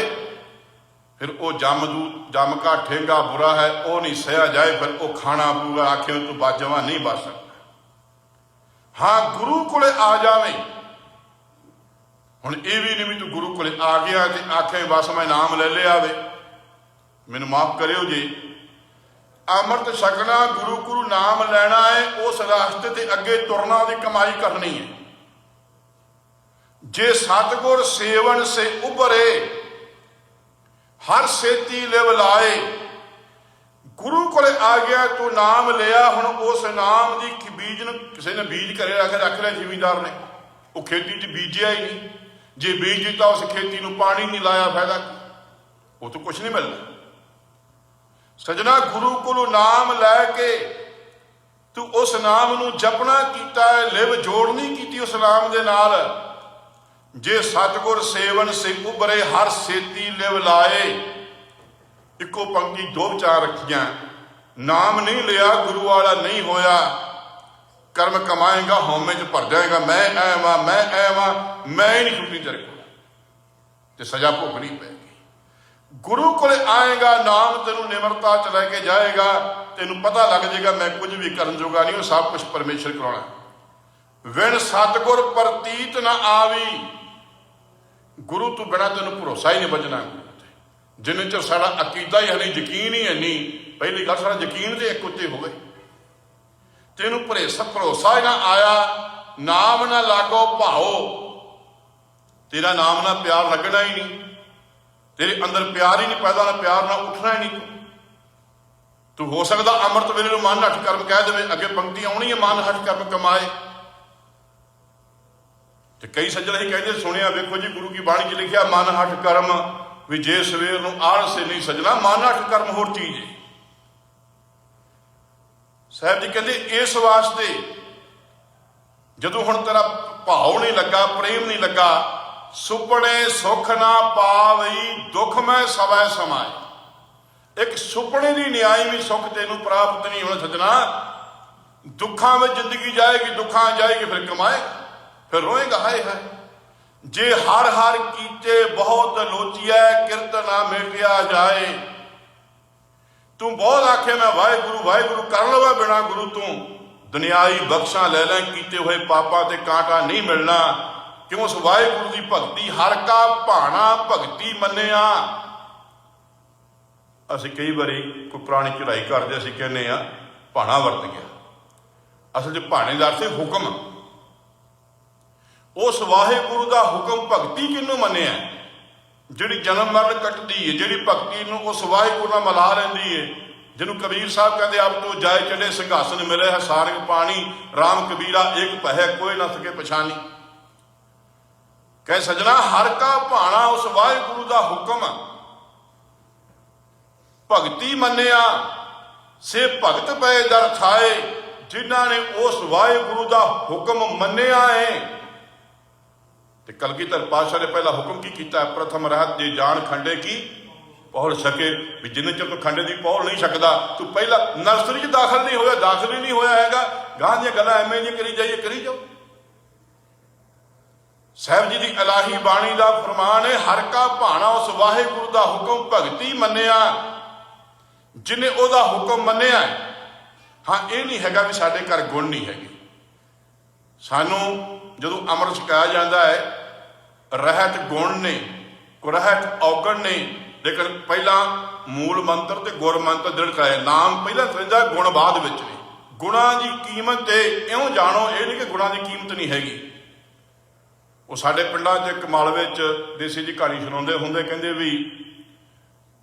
फिर वो जम का ठेंगा बुरा है, वो नहीं सहा जाए, फिर वो खाना पूरा आखे तू बच जावा, नहीं बच सकता। हाँ, गुरु को आ जावे। हुण ये भी नहीं भी तू गुरु को आ गया तो आखे बस मैं नाम ले लिया वे, मैनू माफ करियो जी। अमृत छकना, गुरु गुरु नाम लेना है, उस रास्ते ते अगे तुरना दी कमाई करनी है। जे सतगुर सेवन से उभरे, हर सेती लिव लाए। गुरु को आ गया, तू नाम लिया, हुण उस नाम की बीज किसी ने बीज करे रख लिया जिमीदार ने, वो खेती च बीजिया ही नहीं। जे बीज दिता उस खेती को पानी नहीं लाया, फायदा वो तो कुछ नहीं मिलना। सजना गुरु को नाम लैके तू उस नाम नू जपना कीता है, लिव जोड़नी की उस नाम दे नाल। जे सतगुर सेवन से उभरे, हर सेती लिव लाए। इको पंक्ति दो विचार रखियां, नाम नहीं लिया, गुरु वाला नहीं होया, कर्म कमाएगा, हौमे च भर जाएगा, मैं ऐ वां, मैं ऐ वां, मैं ही नहीं छुट्टी तेरे को, ते सजा भोगनी पैगी। गुरु को आएगा, नाम तेनों निमरता च लैके जाएगा, तेनों पता लग जाएगा मैं कुछ भी करन जोगा नहीं, सब कुछ परमेश्वर कराना। विण सतगुर प्रतीत ना आवी, गुरु तो बिना तेनों भरोसा ही नहीं बचना। जिन्ने चर साडा अकीदा ही है नहीं, यकीन ही है नहीं, पहली गल साडा यकीन तो एक उत्ते होवे, तेनों भरोसा ही ना आया, नाम ना लागो भाओ, तेरा नाम ना प्यार लगना ही नहीं, तेरे अंदर प्यार ही नहीं पैदा, ना प्यार ना उठना ही नहीं। तू हो सकता अमृत वेले मन हट कर्म कह दे, अगे पंक्ति आनी है मन हट कर्म कमाए। तो कई सज्जन ही कहते सुनिया, देखो जी गुरु की बाणी च लिखा मन हट कर्म, भी जे सवेर नूं आलस नहीं सजना, मन हट कर्म होर चीज है। साहब जी कहते इस वास्ते जदों हुण तेरा भाव नहीं लगा, प्रेम नहीं लगा, सुपने सुख ना पावई, दुख में सवै समाए। एक सुपने की न्याय भी सुख तेनों प्राप्त नहीं होना सजना, दुखा में जिंदगी जाएगी, दुखा जाएगी, फिर कमाए, फिर रोएगा हाय हाय। जे हर हर कीते बहुत लोचिया, किरत ना मेटिया जाए। तू बहुत आखे मैं वाहिगुरु कर लवा, बिना गुरु तू दुनियाई बख्शा ले लें, कीते हुए पापा ते कांटा नहीं मिलना। क्यों उस वाहिगुरु की भगती हर का भाना भगती मन्निया। असीं कई बारी कोई पुरानी चढ़ाई करते असीं कहने भाना वरत गया, असल च भाने का अर्थ हुक्म। उस वाहिगुरु का हुक्म भगती किनू मन्निया, जिहड़ी जन्म मरण कटदी है, जिहड़ी भगती नूं उस वाहिगुरु नाल मिला लैंदी है, जिन्हों कबीर साहब कहते अब तो जाए चढ़े सिंघासन मिले है सारंग पानी, राम कबीरा एक पहै कोई ना सके पछानी। कह सजना हर का भाना उस वाहिगुरु का हुक्म भगती मन्निया से भगत पे दर थाए। जिन्हां ने उस वाहिगुरु का हुक्म मन्निया है। ते कलगीधर पातशाह ने पहला हुक्म की कीता, प्रथम रहत जे जान खंडे की पौल सके। भी जिन्ने चਿਰ तू खंडे की पौल नहीं सकता, तू पहला नर्सरी च दाखिल नहीं होया, दाखिल ही नहीं होया हैगा, गां दी गल्लां एवें जी करी जाइए, करी जाओ। साहब जी की इलाही बाणी का फरमान है, हर का भाना उस वाहिगुरु का हुक्म भगती मन्निया। जिन्हें ओदा हुक्म मन्निया है। हाँ, ये नहीं हैगा भी साडे घर गुण नहीं हैगे। सानू जदों अमृत छकाया जाता है, रहत गुण ने, कुरहत औगण ने, लेकिन पहला मूल मंत्र ते गुर मंत्र दृढ़ कराया। नाम पहला रहिंदा, गुण बाद विच ने। गुणां दी कीमत ते इउं जाणो, ये नहीं कि गुणां दी कीमत नहीं हैगी। वो साडे पिंडां 'च एक मालवे 'च देसी जी कहानी सुणाउंदे हुंदे, कहंदे भी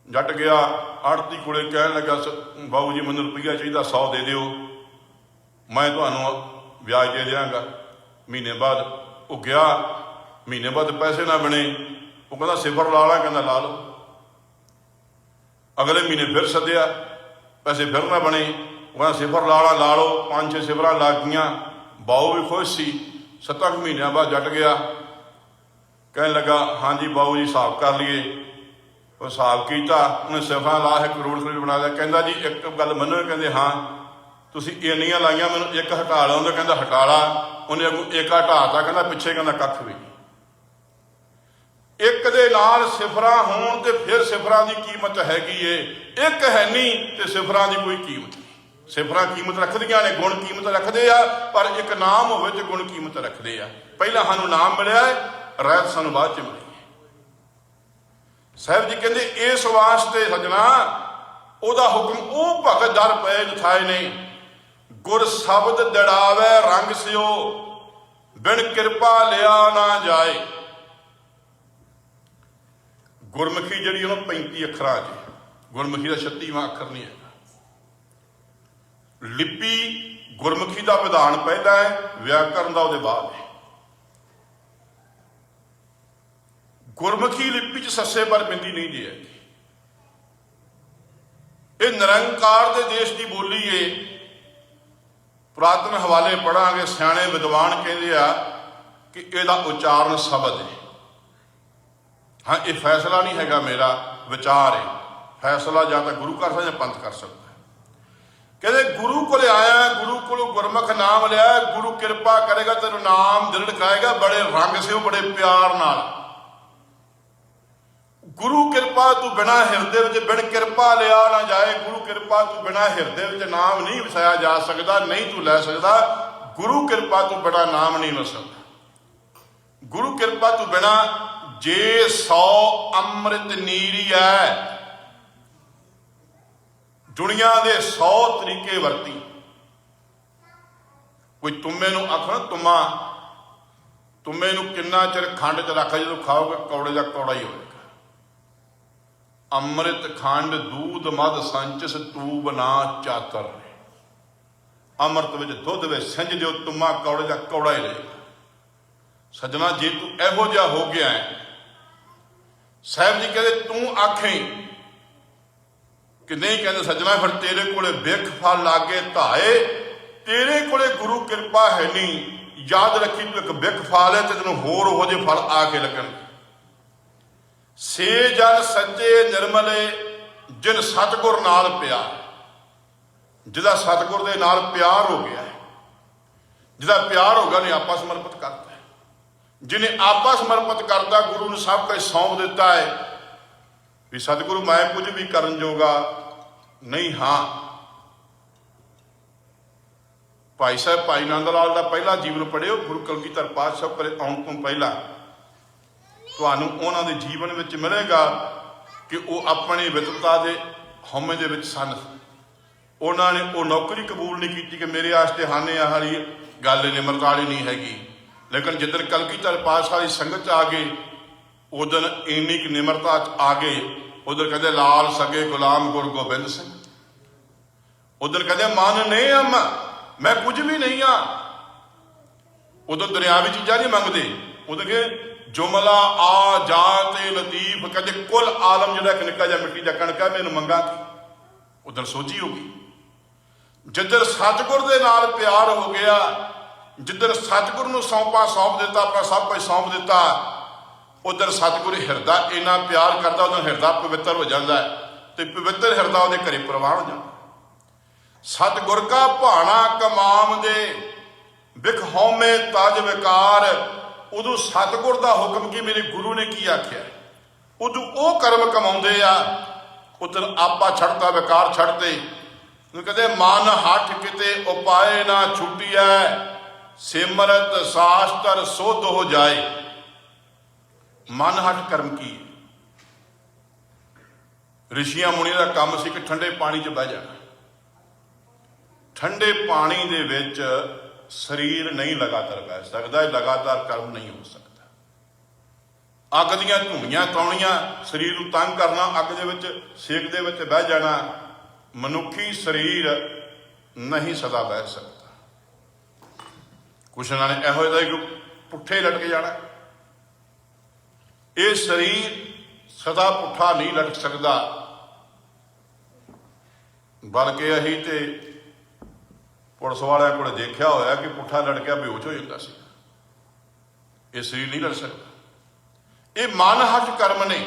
जट गया आड़ती कोले, कहन लगा बाबू जी मैनूं रुपया चाहिए 100 दे दिओ, मैं तुहानूं ब्याज दे देंगा महीने बाद। वो गया, महीने बाद पैसे ना बने, वो कहंदा सिफर ला ला, कहंदा ला लो। अगले महीने फिर सद्दिया, पैसे फिर ना बने, वो कहंदा सिफर ला लो। 5-6 सिफर लग गईयां, बाऊ भी खुश सी। 7 महीनों बाद जट गया, कहन लगा हाँ जी बाबू जी हिसाब कर लीए। वो हिसाब किया, उन्हें सिफर ला है, करोड़ करोड़ बना लिया। कहंदा जी एक गल मनो, कहंदे हाँ तुसीं इन्नियां लाइयां, मैनूं एक हटा लो। कहंदा हटा ला। उन्हें अगों एक हटाता, कहंदा पिछे कहंदा कख भी नहीं। एक दे नाल सिफरां होण ते फिर सिफरां दी कीमत हैगी है, एक है नहीं ते सिफरां दी कोई कीमत नहीं। सिफरां कीमत रखदियां ने, गुण कीमत रखदे आ, पर एक नाम होवे ते गुण कीमत रखदे आ। पहला सानूं नाम मिलिआ है, रहत सानूं बाद च मिली। साहब जी कहंदे इस वास्ते सजना ओदा हुक्म ओ भगत दर पे थाए ने। गुर शब्द दड़ावे रंग सिओ, बिन किरपा लिया ना जाए। गुरमुखी जिहड़ी उन्होंने 35 अखरां च, गुरमुखी का 36वां अखर नहीं है। लिपि गुरमुखी का विधान पहला है, व्याकरण का उहदे बाद है। गुरमुखी लिपि च सस्से पर बिंदी नहीं जी है। ये निरंकार दे देश की बोली है। पुरातन हवाले पढ़ांगे, सियाणे विद्वान कहते आ कि इसका उच्चारण शब्द है। हाँ, ये फैसला नहीं हैगा, मेरा विचार है। फैसला या तो गुरु कर सकता या पंथ कर सकता है। कहते गुरु को आया, गुरु को गुरमुख नाम लिया, गुरु कृपा करेगा तेरे नाम दृढ़ कराएगा, बड़े रंग से बड़े प्यार नाल। गुरु कृपा तू बिना हिरदे विच बिन कृपा लिया ना जाए। गुरु कृपा तू बिना हिरदे विच नाम नहीं वसाया जा सकता, नहीं तू लै सकता। गुरु कृपा तू बिना नाम नहीं वस सकता। गुरु कृपा तू बिना जे 100 अमृत नीरी है, दुनिया के 100 तरीके वरती। कोई तुम्बे नूं आखो, तुम्मा तुम्बे नूं किन्ना चिर खंड च रख, जो खाओगे कौड़े का कौड़ा ही होएगा। अमृत खंड दूध मध संचस तूब ना चातर। अमृत विच दुध वे सिंज जो, तुम्मा कौड़े का कौड़ा ही रहेगा। सजना जे तू इहो जिहा हो गया है, साहब जी कहते तू आखें कि नहीं, कहते सजना फिर तेरे कोले बिख फल लागे धाए। तेरे कोले गुरु कृपा है नहीं, याद रखी तू एक बिख फल है, तो तेन होर उहो जिहे फल आके लगन। से जन सच्चे निर्मले जिन सतगुर नाल प्यार। जिहदा सतगुर दे नाल प्यार हो गया है, जिहदा प्यार होगा ने आपा समर्पित करता है। जिन्हें आपा समर्पित करता, गुरु ने सब कुछ सौंप दिता है भी सतगुरु मैं कुछ भी करन जोगा नहीं। हाँ, भाई साहब भाई नंद लाल का पहला जीवन पढ़िओ, गुरु कलगीधर पातशाह पर आउण तो पहला तुहानूं उन्हां दे जीवन विच मिलेगा कि वो अपनी वितरता के हौमे दे विच सन। उन्होंने वो नौकरी कबूल नहीं की कि मेरे वास्ते हाने वाली गल निमरता वाली नहीं हैगी। लेकिन जिदन कलगीधर पातशाह की संगत आ गए, उस दिन इन्नी की निमरता आ गए। उधर कहते लाल सगे गुलाम गुरु गोबिंद सिंह। उधर कहते मन नहीं हम, मैं कुछ भी नहीं हाँ। उधर दुनियावी चीज़ा नहीं मंगते। उधर के जुमला आ जा ते लतीफ, कहते कुल आलम जिहड़ा एक निक्का जिहा मिट्टी दा कणका मैनूं मंगा की, उधर सोची होगी। जिधर सतगुर दे नाल प्यार हो गया, जिधर सतगुर नूं सौंप दिता, अपना सब कुछ सौंप दिता, उधर सतगुर हिरदा इन्ना प्यार करता, उधर हिरदा पवित्र हो जाता है, तो पवित्र हिरदा उहदे घरे प्रवान हो जाता। सतगुर का भाणा कमाम दे बिख हौमे तज विकार, उदों सतगुर का हुक्म कि मेरे गुरु ने की आख्या, उदों वो कर्म कमाउंदे आ, उधर आपा छड़ता विकार छड़ते। कहते मन हठ किते उपाय ना छुटिया, सिमरत शास्त्र सुध हो जाए। मन हठ कर्म की ऋषिया मुनि का काम सी कि ठंडे पानी च बह जाना। ठंडे पानी दे विच शरीर नहीं लगातार बह सकता, लगातार कर्म नहीं हो सकता। अग दियां धूणियां तौणियां शरीर नूं तंग करना, अग दे विच सेक दे विच बह जाना, मनुखी शरीर नहीं सदा बह सकता। कुछ इन्होंने इहो जिहा पुट्ठे लटक जाना। ये शरीर सदा पुट्ठा नहीं लटक सकता, बल्कि अही तो पुलिस वाले को देखा होया कि पुट्ठा लटकिया बेहोश हो जाता सी। ये शरीर नहीं लट सकता। ये मन हठ कर्म ने।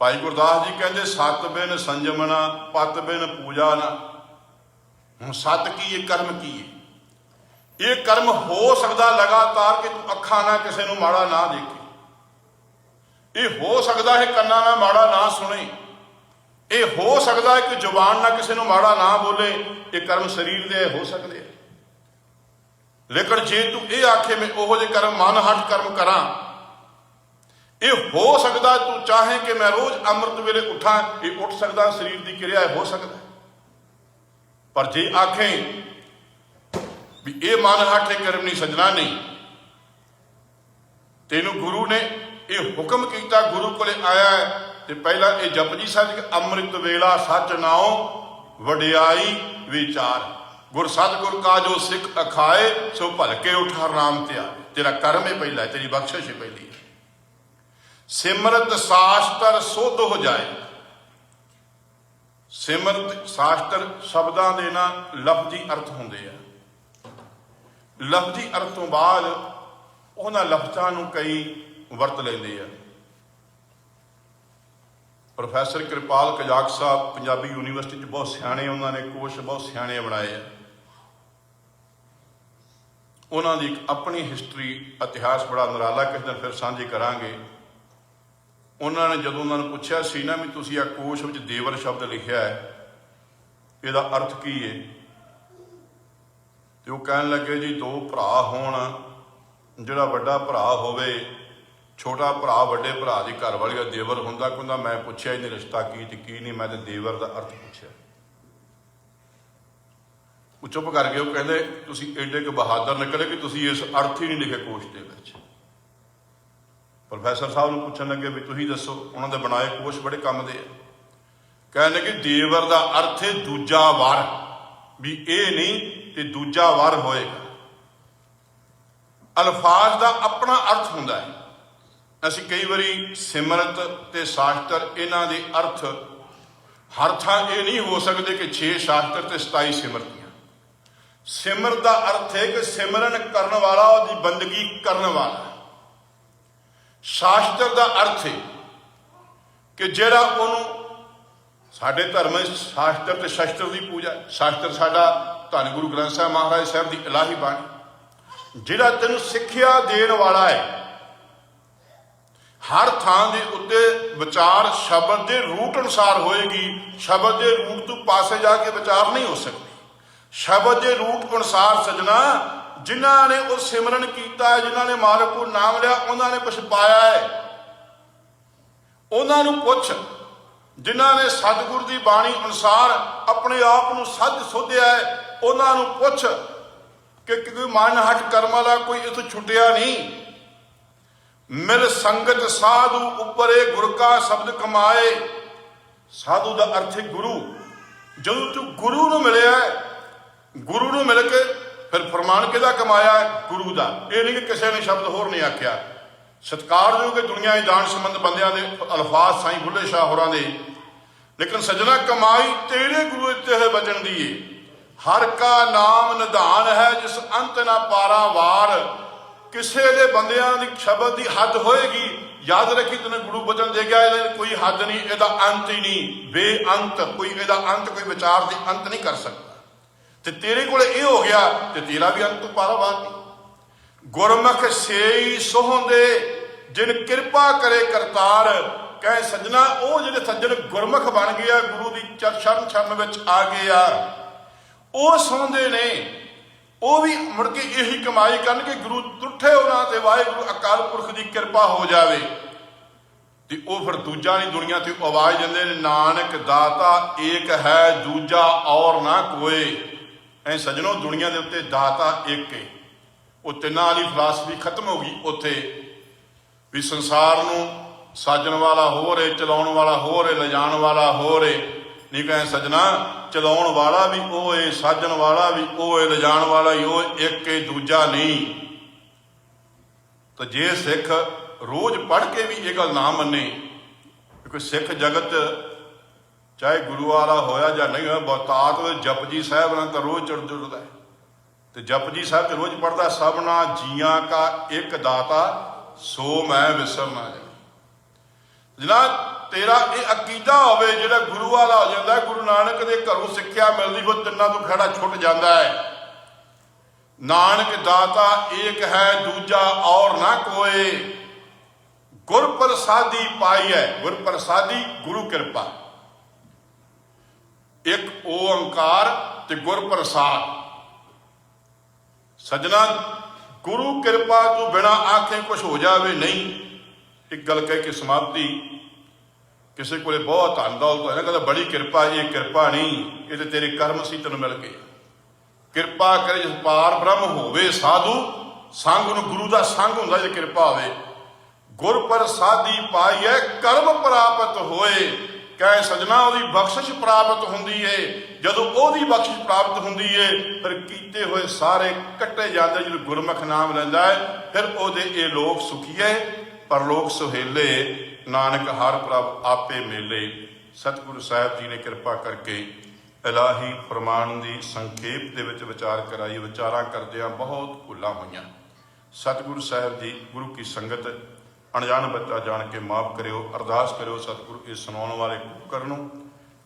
भाई गुरदास जी कहते सत बिन संजमना पत बिन पूजा ना। हुण सत की है, कर्म की है। ये कर्म हो सकता लगातार कि तू अखा ना किसी को माड़ा ना देखे, ये हो सकता है कन्ना ना माड़ा ना सुने, ये हो सकता है कि जुबान ना किसी को माड़ा ना बोले। ये कर्म शरीर दे हो सकते। लेकिन जे तू ये आखे मैं ओहो जे कर्म मन हट कर्म करा, ये हो सकता तू चाहे कि मैं रोज अमृत वेले उठा, ये उठ सकता, शरीर की क्रिया हो सकता। पर जे आखें भी ये मन हट के कर्म नहीं सजना नहीं, तेनू गुरु ने ये हुक्म किया, गुरु को आया है तो पहला ये जपजी साहिब अमृत वेला सच नाओ वडियाई विचार, गुर सतगुर का जो सिख अखाए सो भलके उठा राम त्यार। तेरा कर्म ही पहला है, तेरी बख्शिश ही पहली है। सिमरत शास्त्र सुध हो जाए। सिमरत शास्त्र शब्दां दे ना लफजी अर्थ होंदे आ। लफजी अर्थ तो बाद उन्हां लफ्जां नूं कई वरत लेंदे आ। प्रोफैसर कृपाल कजाक साहब पंजाबी यूनीवर्सिटी बहुत सियाणे, उन्होंने कोश बहुत सियाणे बनाए हैं। उन्होंने एक अपनी हिस्टरी इतिहास बड़ा निराला किस दिन फिर साझी करांगे। उन्होंने जो उन्होंने पूछा सी ना भी तुसीं आ कोश विच देवर शब्द लिखिया है, इहदा अर्थ की है, तो वह कहन लगे जी दो भरा होण, जिहड़ा वड्डा भरा होवे, छोटा भरा वड्डे भरा की घर वाली का देवर हुंदा। कहंदा मैं पूछया इन्हें रिश्ता की नहीं, मैं तो देवर का अर्थ पूछया। वो चुप कर गए। वो कहते तुसीं एडे के बहादुर निकले कि तुसीं इस अर्थ ही नहीं लिखे कोश दे विच। प्रोफैसर साहब नूं पुछण लगे भी तुसीं दसो, उन्होंने बनाए कोश बड़े काम दे। कहने कि देवर का अर्थ है दूजा वर, भी ये नहीं तो दूजा वर होएगा। अल्फाज का अपना अर्थ हुंदा है। असीं कई बारी सिमरत ते शास्त्र इन्हां दे अर्थ हर थां ये नहीं हो सकते कि 6 शास्त्र ते 27 सिमरतियां। सिमर का अर्थ है कि सिमरन करने वाला, उसकी बंदगी करने वाला। शास्त्र का अर्थ है कि जिहड़ा उहनूं साडे धर्म शास्त्र ते शस्त्र की पूजा। शास्त्र साडा धन गुरु ग्रंथ साहिब महाराज साहब की इलाही बाणी, जिहड़ा तैनूं सिक्ख्या देण वाला है। हर थां दे उत्ते विचार शब्द के रूट अनुसार होएगी। शब्द के रूट तो पासे जाके विचार नहीं हो सकती। शब्द के रूट अनुसार सजना, जिन्हों ने वो सिमरन किया है, जिन्हों ने मालिक को नाम लिया, उन्होंने कुछ पाया है। उन्होंने पुछ, जिन्होंने सतगुर की बाणी अनुसार अपने आप को सद सोधिया है, उन्होंने पुछ कि कोई मन हट कर्म वाला कोई इस छुटिया नहीं। मिल संगत साधु उपरे गुर का शब्द कमाए। साधु का अर्थ है गुरु। जो तू गुरु नूं मिलिया, गुरु नूं मिल के फिर फरमान किहदा कमाया? गुरु का। ये नहीं कि किसी ने शब्द होर नहीं आख्या। सत्कारयोग दुनिया दानशमंद बंदियां दे अल्फाज साईं बुल्ले शाह होरां दे, लेकिन सजना कमाई तेरे गुरु इत्ते होए वचन दी है। हर का नाम निधान है जिस अंत ना पारा वार। किसी दे बंदियां दी शब्द की हद होएगी, याद रखी तेने गुरु वचन दे गया, कोई हद नहीं, ਇਹਦਾ अंत ही नहीं, बेअंत, कोई ਇਹਦਾ अंत, कोई विचार की अंत नहीं कर सकता। ते तेरे कोले ये हो गया ते तेरा भी अंत पारावार नहीं। गुरमुख सेई सोहंदे जिन किरपा करे करतार। कहे सजना वो जिहड़े सज्जन गुरमुख बन गया, गुरु की शरण शरण विच आ गया, वो सोहंदे ने, वो भी मुड़ के यही कमाई करनगे गुरु तुठे उन्हां ते वाहिगुरू अकाल पुरख की कृपा हो जाए। तो वह फिर दूजा नहीं दुनिया ते आवाज़ देंदे ने, नानक दाता एक है दूजा और ना कोई। ऐ सजनों दुनिया के उत्ते दाता एक है। वो तिन्नां वाली फिलासफी खत्म हो गई उत्थे भी संसार नूं साजण वाला हो रहे, चलाउण वाला हो रहे, लिजाण वाला हो रहे। नहीं कहें सजना चलाउण वाला भी वो है, साजण वाला भी वो है, लिजाण वाला ही वो, एक है दूजा नहीं। तो जे सिख रोज पढ़ के भी ये गल ना मने, क्योंकि सिख जगत चाहे गुरु वाला होया या नहीं होया, बहुतात जपजी साहब ना तो रोज जुड़ता है। तो जपजी साहब तो रोज पढ़ता, सबना जियां का एक दाता सो मैं विसर ना जाए। जिना तेरा ये अकीदा होवे जिहड़ा गुरु वाला हो जाता है, गुरु नानक के घरों सिक्ख्या मिलती, वो तिन्नां तो खड़ा छुट जाता है। नानक दाता एक है दूजा और ना कोई। गुर प्रसादी पाई है, गुर प्रसादी गुरु कृपा, एक ओंकार ते गुर प्रसाद। सजना गुरु कृपा तो बिना आखे कुछ हो जाए नहीं। एक गल कह के समाप्ति, किसी को बहुत धन दौलत है ना, कहता बड़ी कृपा, ये कृपा नहीं, ये तो तेरे कर्म सी तेन मिल गए। कृपा करे पार ब्रह्म होवे साधु संग नूं, गुरु का संग हुंदा जे कृपा होवे। गुर प्रसादी पाई है कर्म प्राप्त होए। कहे सजना ਉਹਦੀ बख्शिश प्राप्त होंदी है। जदों ਉਹਦੀ बख्शिश प्राप्त होंदी है फिर कीते हुए सारे कट्टे जाते। जो गुरमुख नाम लैंदा है फिर ਉਹਦੇ ये लोग सुखीए परलोक सुहेले, नानक हर प्रभ आपे मेले। सतगुरु साहब जी ने कृपा करके इलाही फरमान की संखेप दे विच विचार कराई। विचारां करदिआं बहुत भुलां होईआं। सतगुरु साहब जी गुरु की संगत अणजान बच्चा जान के माफ़ करियो। अरदास करियो सतगुरु इस सुनाउण वाले कुकर नूं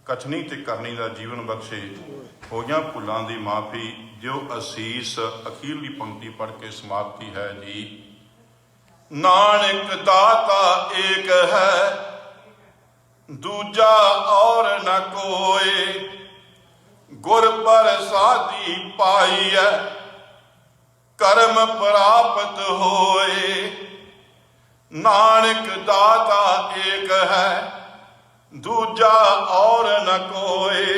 कथनी ते करनी का जीवन बख्शे। होईआं भुलां दी माफ़ी। जो असीस अखीरली पंक्ति पढ़ के समाप्ति है जी। नानक दाता एक है दूजा और न कोई। गुर प्रसादी पाई है कर्म प्राप्त होए। नानक दाता एक है दूजा और न कोई।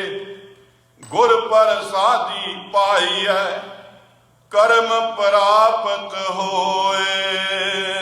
गुर प्रसादी पाई है कर्म प्राप्त होए।